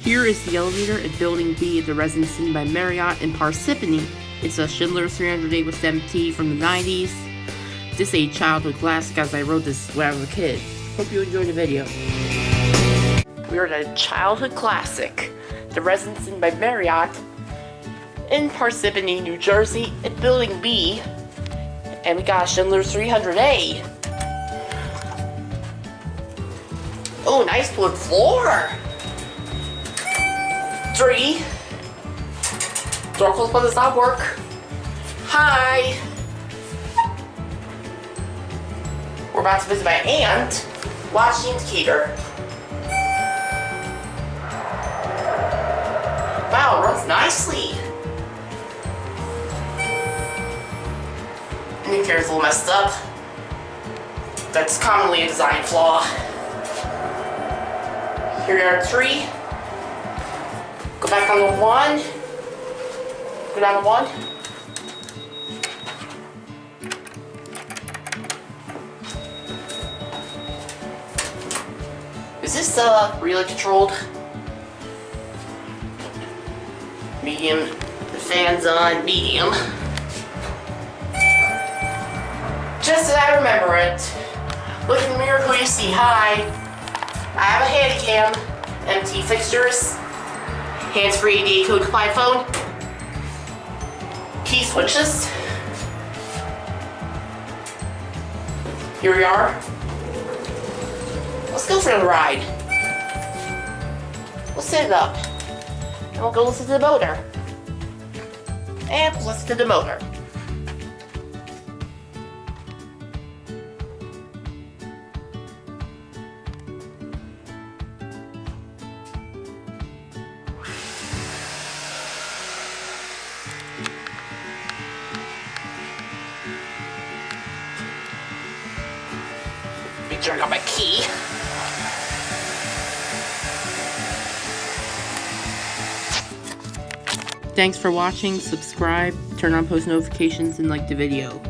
Here is the elevator at Building B at the Residence Inn by Marriott in Parsippany. It's a Schindler 300A with MT from the 90s. This is a childhood classic as I wrote this when I was a kid. Hope you enjoyed the video. We are at a childhood classic, the Residence Inn by Marriott in Parsippany, New Jersey at Building B. And we got a Schindler 300A. Oh, nice wood floor. 3. Door closed but does not work. Hi. We're about to visit my aunt. Watch the indicator. Wow, it runs nicely. The indicator's a little messed up. That's commonly a design flaw. Here we are, 3. Go back on the 1. Go down to 1. Is this relay controlled? Medium. The fan's on medium. Just as I remember it. Look in the mirror, who you see? Hi. I have a handy cam. MT Fixtures. Hands-free ADA code compliant phone. Key switches. Here we are. Let's go for the ride. We'll set it up. And we'll go listen to the motor. And we'll listen to the motor. Let me turn on my key. Thanks for watching, subscribe, turn on post notifications, and like the video.